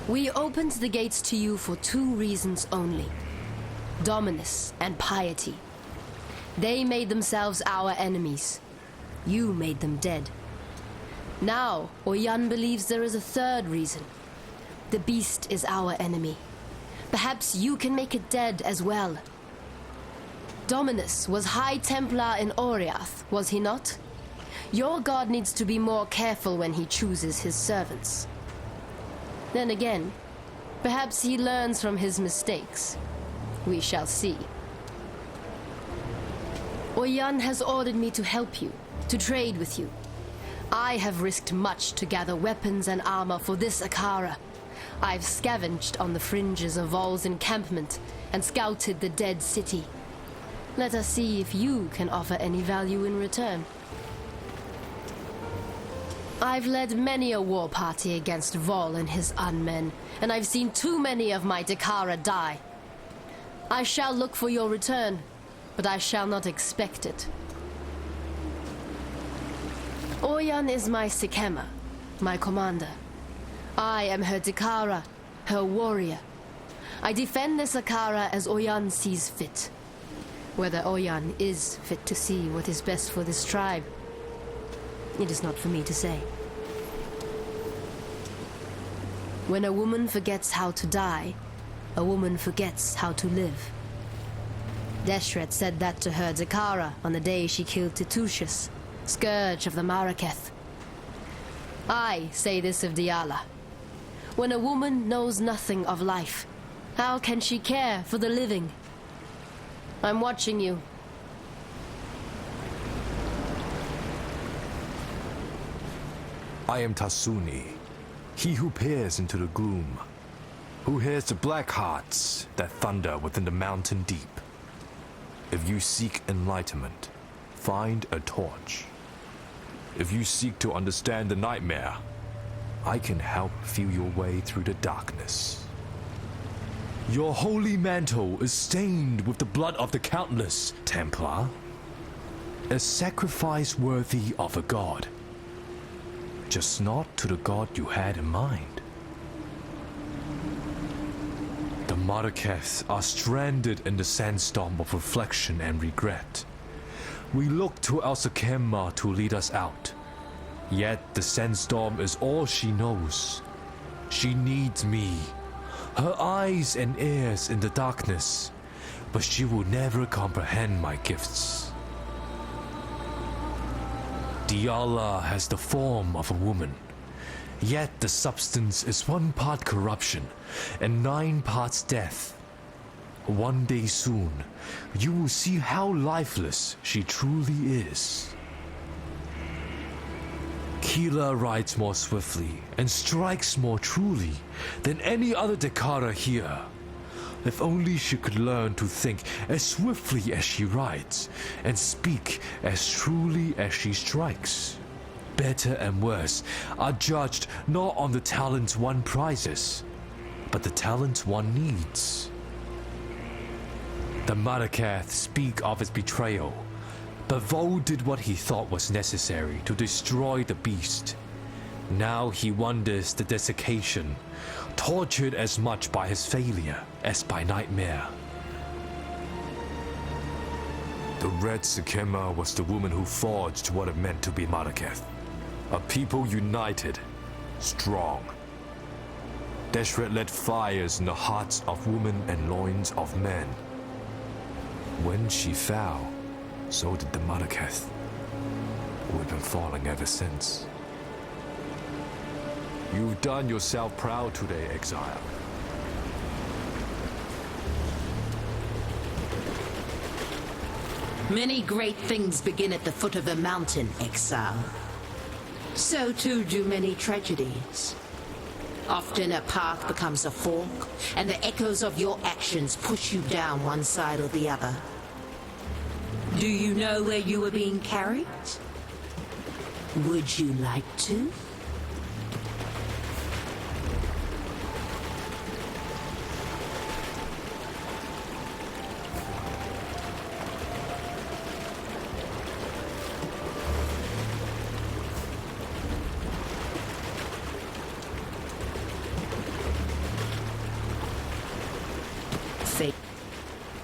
We opened the gates to you for two reasons only: dominance and piety. They made themselves our enemies. You made them dead. Now, Oyan believes there is a third reason. The beast is our enemy. Perhaps you can make it dead as well. Dominus was High Templar in Oriath, was he not? Your god needs to be more careful when he chooses his servants. Then again, perhaps he learns from his mistakes. We shall see. Oyan has ordered me to help you, to trade with you. I have risked much to gather weapons and armor for this Akara. I've scavenged on the fringes of Vol's encampment and scouted the dead city. Let us see if you can offer any value in return. I've led many a war party against Vol and his unmen, and I've seen too many of my Dakara die. I shall look for your return, but I shall not expect it. Oyan is my Sikema, my commander. I am her Dakara, her warrior. I defend this Akara as Oyan sees fit. Whether Oyan is fit to see what is best for this tribe, it is not for me to say. When a woman forgets how to die, a woman forgets how to live. Deshret said that to her Dakara on the day she killed Titusius, scourge of the Maraketh. I say this of Diala. When a woman knows nothing of life, how can she care for the living? I'm watching you. I am Tasuni, he who peers into the gloom, who hears the black hearts that thunder within the mountain deep. If you seek enlightenment, find a torch. If you seek to understand the nightmare, I can help feel your way through the darkness. Your holy mantle is stained with the blood of the countless, Templar. A sacrifice worthy of a god. Just not to the god you had in mind. The Marakeths are stranded in the sandstorm of reflection and regret. We look to El Sakema to lead us out. Yet the sandstorm is all she knows. She needs me, her eyes and ears in the darkness, but she will never comprehend my gifts. Diala has the form of a woman, yet the substance is 1 part corruption and 9 parts death. One day soon, you will see how lifeless she truly is. Keela rides more swiftly and strikes more truly than any other Dakara here. If only she could learn to think as swiftly as she rides and speak as truly as she strikes. Better and worse are judged not on the talents one prizes, but the talents one needs. The Maraketh speak of his betrayal, but Vol did what he thought was necessary to destroy the beast. Now he wonders the desiccation, tortured as much by his failure as by nightmare. The Red Sakema was the woman who forged what it meant to be Maraketh. A people united, strong. Deshret lit fires in the hearts of women and loins of men. When she fell, so did the Maraketh. We've been falling ever since. You've done yourself proud today, exile. Many great things begin at the foot of a mountain, exile. So too do many tragedies. Often a path becomes a fork, and the echoes of your actions push you down one side or the other. Do you know where you are being carried? Would you like to? fate.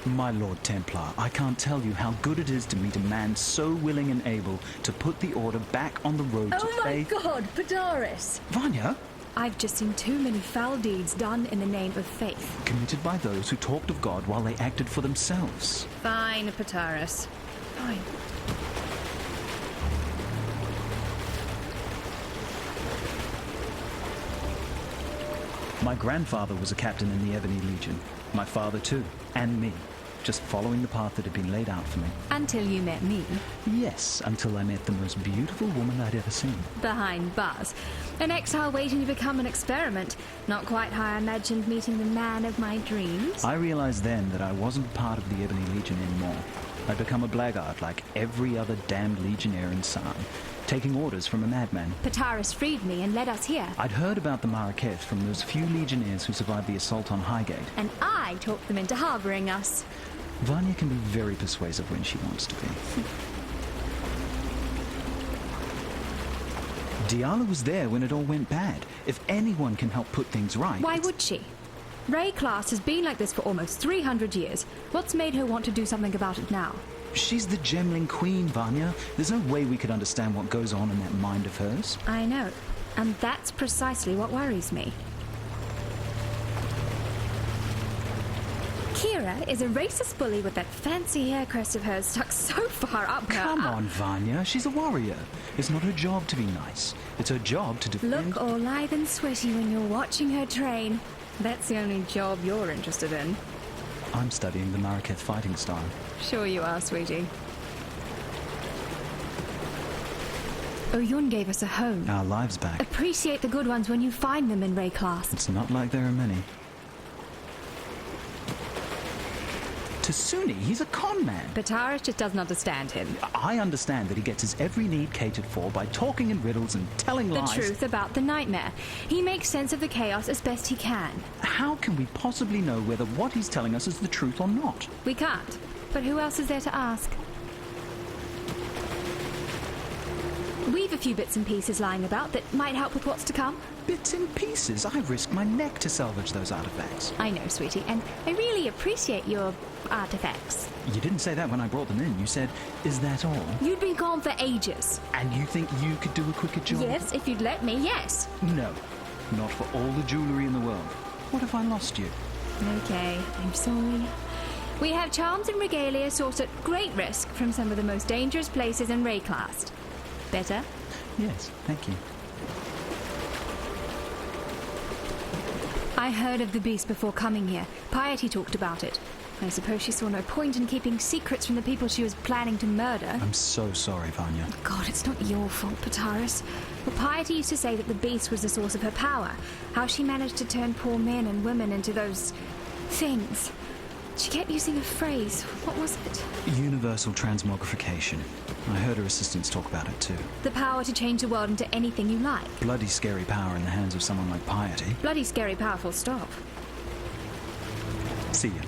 My Lord Templar, I can't tell you how good it is to meet a man so willing and able to put the Order back on the road to Oh my faith. god, Padaris! Vanya? I've just seen too many foul deeds done in the name of faith. Committed by those who talked of God while they acted for themselves. Fine, Padaris. Fine. My grandfather was a captain in the Ebony Legion. My father too, and me. Just following the path that had been laid out for me. Until you met me. Yes, until I met the most beautiful woman I'd ever seen. Behind bars. An exile waiting to become an experiment. Not quite how I imagined meeting the man of my dreams. I realized then that I wasn't part of the Ebony Legion anymore. I'd become a blackguard like every other damned legionnaire in Sarn, taking orders from a madman. Padaris freed me and led us here. I'd heard about the Marraketh from those few legionnaires who survived the assault on Highgate. And I talked them into harboring us. Vanya can be very persuasive when she wants to be. Diala was there when it all went bad. If anyone can help put things right... Why would she? Ray-class has been like this for almost 300 years. What's made her want to do something about it now? She's the Gemling Queen, Vanya. There's no way we could understand what goes on in that mind of hers. I know. And that's precisely what worries me. Kira is a racist bully with that fancy hair crest of hers stuck so far up her... Come on, Vanya. She's a warrior. It's not her job to be nice. It's her job to defend... Look all lithe and sweaty when you're watching her train. That's the only job you're interested in. I'm studying the Marraketh fighting style. Sure you are, sweetie. Oyun gave us a home. Our lives back. Appreciate the good ones when you find them in Ray class. It's not like there are many. Tasuni, he's a con man. Padaris just doesn't understand him. I understand that he gets his every need catered for by talking in riddles and telling The lies. truth about the nightmare. He makes sense of the chaos as best he can. How can we possibly know whether what he's telling us is the truth or not? We can't. But who else is there to ask? We've a few bits and pieces lying about that might help with what's to come. Bits and pieces. I risked my neck to salvage those artifacts. I know, sweetie, and I really appreciate your artifacts. You didn't say that when I brought them in. You said, is that all? You'd been gone for ages. And you think you could do a quicker job? Yes, if you'd let me, yes. No. Not for all the jewellery in the world. What if I lost you? Okay, I'm sorry. We have charms and regalia sourced at great risk from some of the most dangerous places in Rayclast. Better? Yes, thank you. I heard of the beast before coming here. Piety talked about it. I suppose she saw no point in keeping secrets from the people she was planning to murder. I'm so sorry, Vanya. God, it's not your fault, Padaris. Well, Piety used to say that the beast was the source of her power. How she managed to turn poor men and women into those... things. She kept using a phrase. What was it? Universal transmogrification. I heard her assistants talk about it too. The power to change the world into anything you like. Bloody scary power in the hands of someone like Piety. Bloody scary powerful stop. See ya.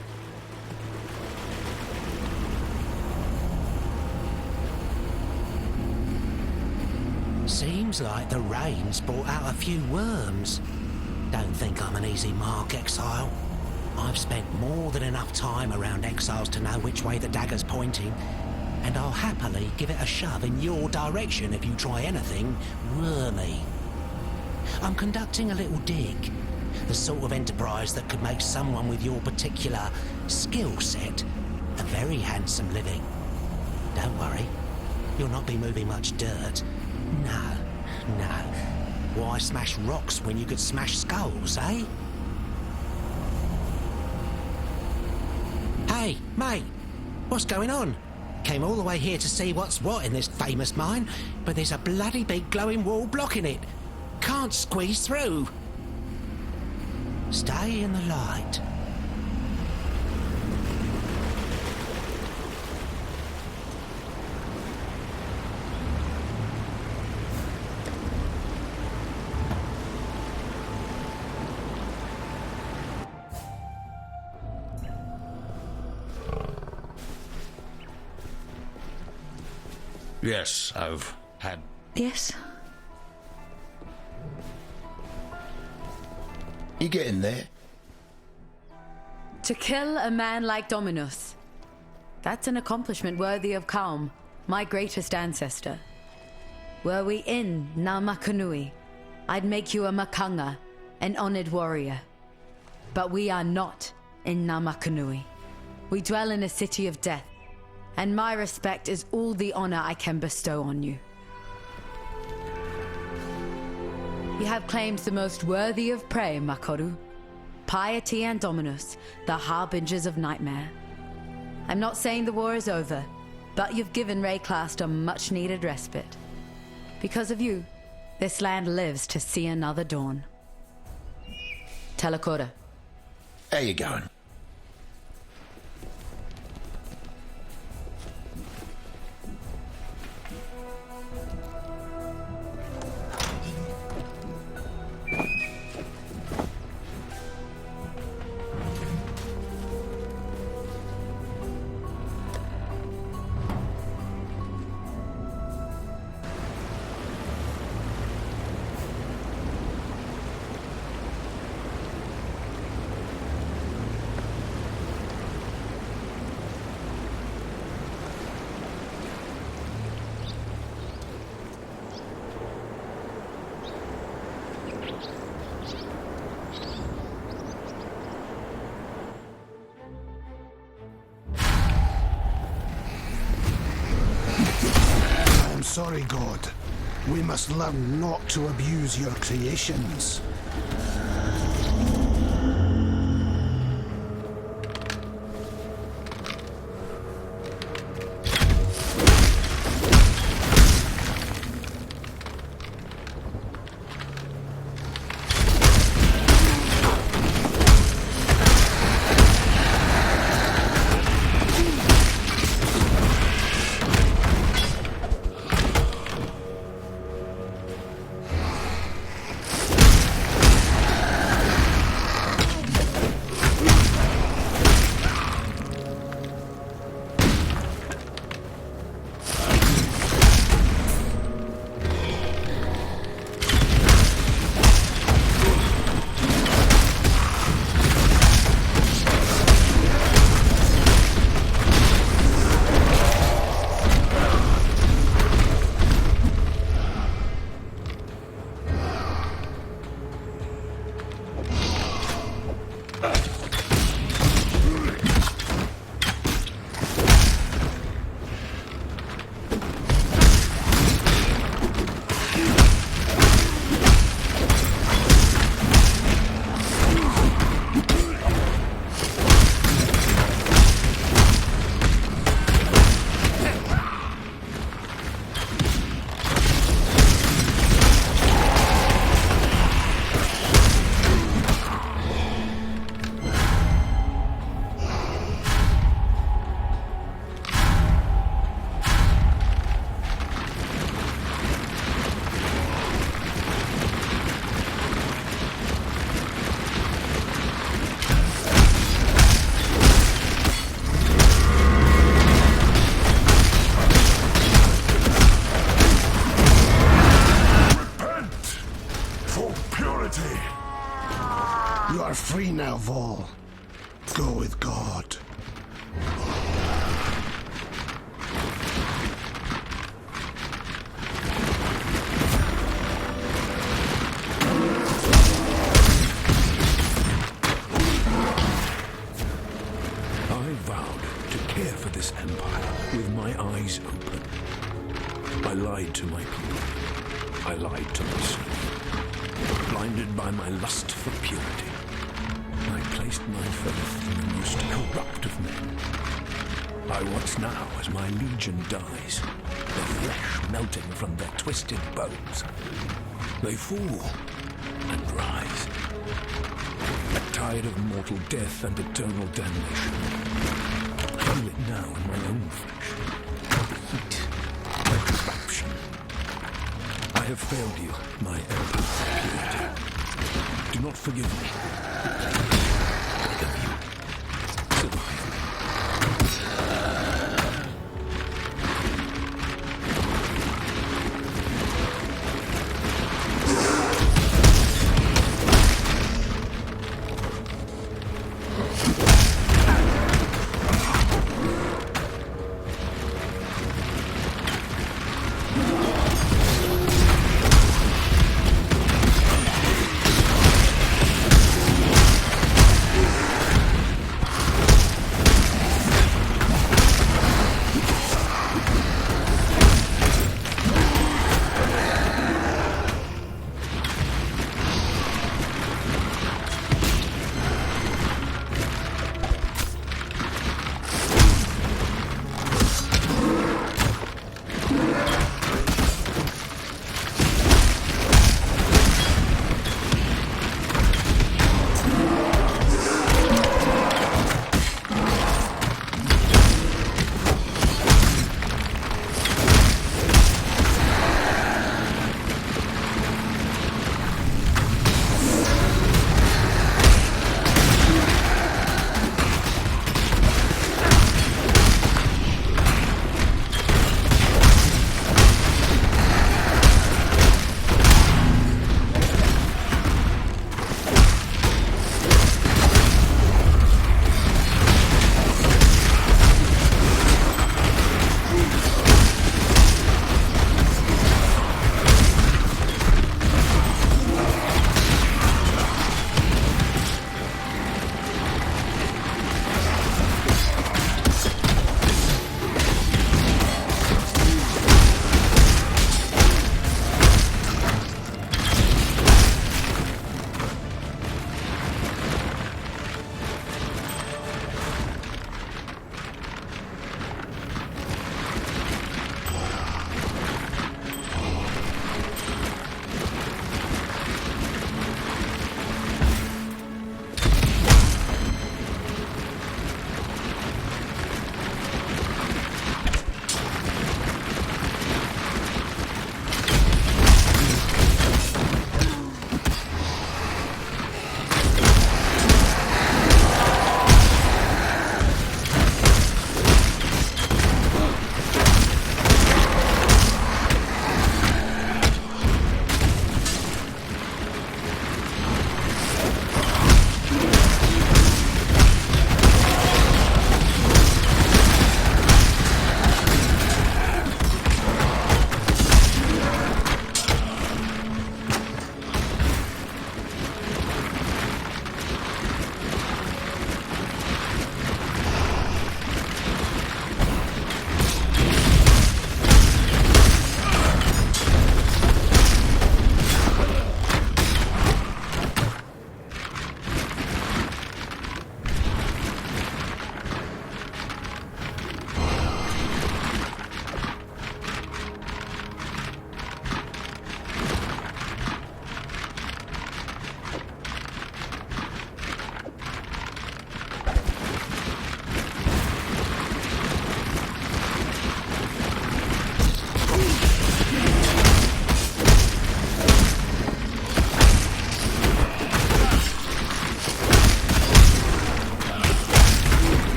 Seems like the rain's brought out a few worms. Don't think I'm an easy mark, Exile. I've spent more than enough time around exiles to know which way the dagger's pointing, and I'll happily give it a shove in your direction if you try anything wormy. I'm conducting a little dig, the sort of enterprise that could make someone with your particular skill set a very handsome living. Don't worry, you'll not be moving much dirt. No. Why smash rocks when you could smash skulls, eh? Hey, mate, what's going on? Came all the way here to see what's what in this famous mine, but there's a bloody big glowing wall blocking it. Can't squeeze through. Stay in the light. Yes, I've had... Yes? You getting there? To kill a man like Dominus. That's an accomplishment worthy of Kaum, my greatest ancestor. Were we in Namakanui, I'd make you a Makanga, an honored warrior. But we are not in Namakanui. We dwell in a city of death, and my respect is all the honor I can bestow on you. You have claimed the most worthy of prey, Makoru. Piety and Dominus, the harbingers of nightmare. I'm not saying the war is over, but you've given Rayclast a much-needed respite. Because of you, this land lives to see another dawn. Telekora. How you going? Sorry, God. We must learn not to abuse your creations. You are free now, Vol. Go with God. I vowed to care for this empire with my eyes open. I lied to my people. I lied to myself. Blinded by my lust for purity, I placed my faith in the most corrupt of men. I watch now as my legion dies, their flesh melting from their twisted bones. They fall and rise. A tide of mortal death and eternal damnation. I feel it now in my own flesh. The heat, the corruption. I have failed you, my emperor of purity. Do not forgive me. I beg of you. Survive me.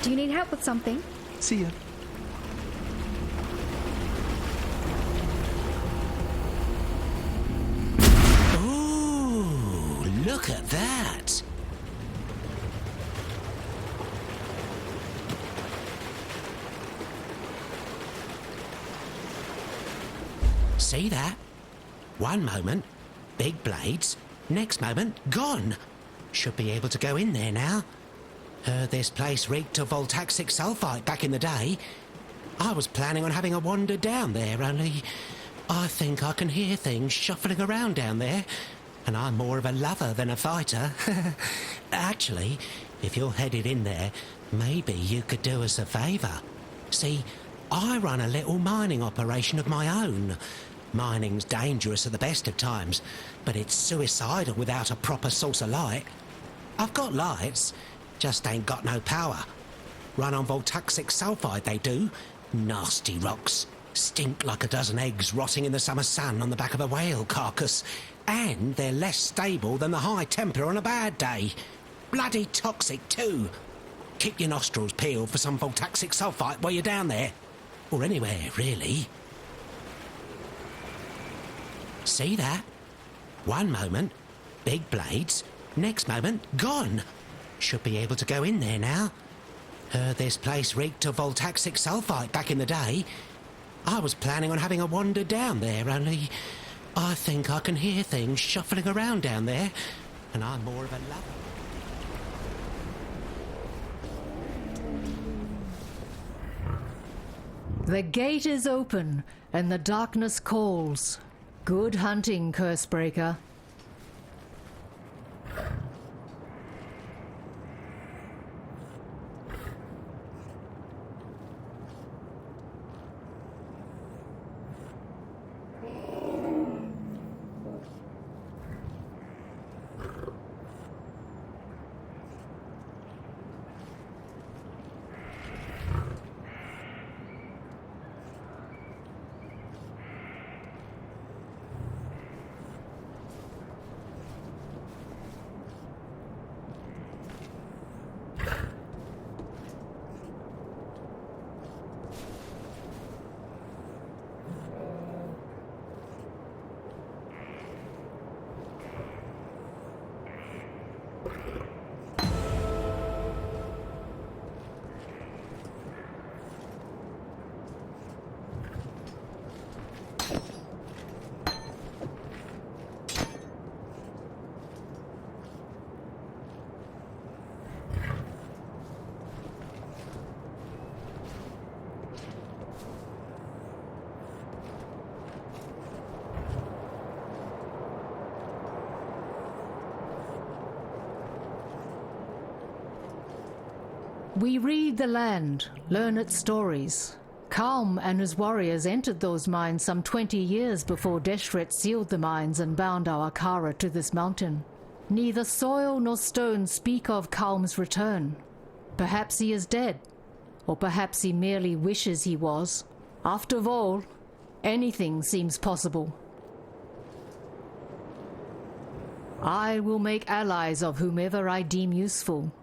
Do you need help with something? See ya. Ooh, look at that. See that? One moment, big blades. Next moment, gone. Should be able to go in there now. Heard this place reeked of voltaxic sulfite back in the day. I was planning on having a wander down there, only I think I can hear things shuffling around down there. And I'm more of a lover than a fighter. Actually, if you're headed in there, maybe you could do us a favour. See, I run a little mining operation of my own. Mining's dangerous at the best of times, but it's suicidal without a proper source of light. I've got lights, just ain't got no power. Run on voltaxic sulfide, they do. Nasty rocks. Stink like a dozen eggs rotting in the summer sun on the back of a whale carcass. And they're less stable than the high temper on a bad day. Bloody toxic, too. Keep your nostrils peeled for some voltaxic sulfite while you're down there. Or anywhere, really. See that? One moment, big blades. Next moment, gone. Should be able to go in there now. Heard this place reeked of voltaxic sulfite back in the day. I was planning on having a wander down there, only I think I can hear things shuffling around down there. And I'm more of a lover. The gate is open, and the darkness calls. Good hunting, Cursebreaker. We read the land, learn its stories. Kalm and his warriors entered those mines some 20 years before Deshret sealed the mines and bound our Akara to this mountain. Neither soil nor stone speak of Kalm's return. Perhaps he is dead, or perhaps he merely wishes he was. After all, anything seems possible. I will make allies of whomever I deem useful.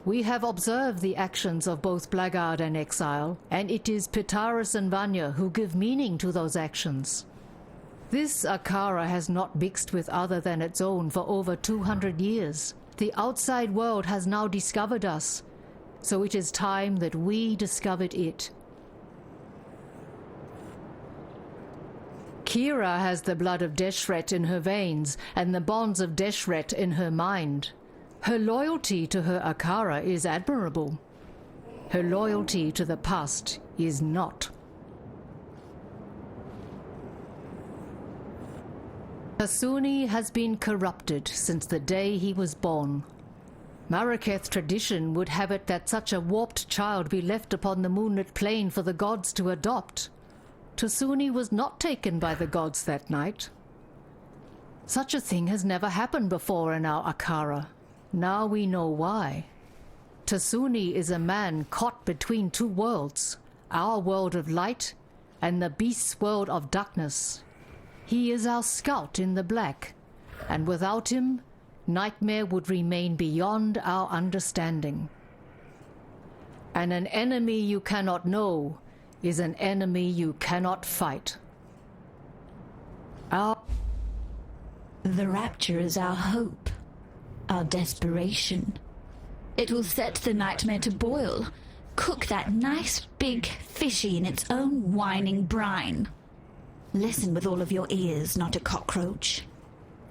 We have observed the actions of both Blackguard and Exile, and it is Pitaris and Vanya who give meaning to those actions. This Akara has not mixed with other than its own for over 200 years. The outside world has now discovered us, so it is time that we discovered it. Kira has the blood of Deshret in her veins and the bonds of Deshret in her mind. Her loyalty to her Akara is admirable. Her loyalty to the past is not. Tasuni has been corrupted since the day he was born. Maraketh tradition would have it that such a warped child be left upon the moonlit plain for the gods to adopt. Tasuni was not taken by the gods that night. Such a thing has never happened before in our Akara. Now we know why. Tasuni is a man caught between two worlds, our world of light and the beast's world of darkness. He is our scout in the black, and without him, Nightmare would remain beyond our understanding. And an enemy you cannot know is an enemy you cannot fight. The rapture is our hope, our desperation. It will set the nightmare to boil, cook that nice big fishy in its own whining brine. Listen with all of your ears, not a cockroach.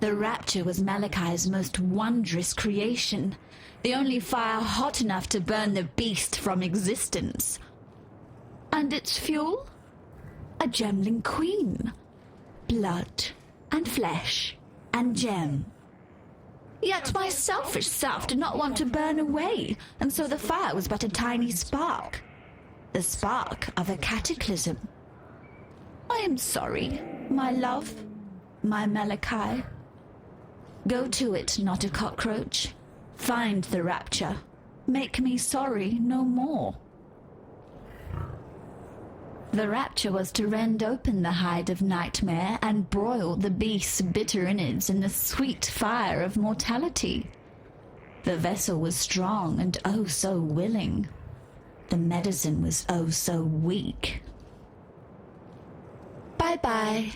The rapture was Malachi's most wondrous creation, the only fire hot enough to burn the beast from existence. And its fuel? A gemling queen. Blood and flesh and gem. Yet my selfish self did not want to burn away, and so the fire was but a tiny spark. The spark of a cataclysm. I am sorry, my love, my Malachi. Go to it, not a cockroach. Find the rapture. Make me sorry no more. The rapture was to rend open the hide of nightmare and broil the beast's bitter innards in the sweet fire of mortality. The vessel was strong and oh so willing. The medicine was oh so weak. Bye-bye.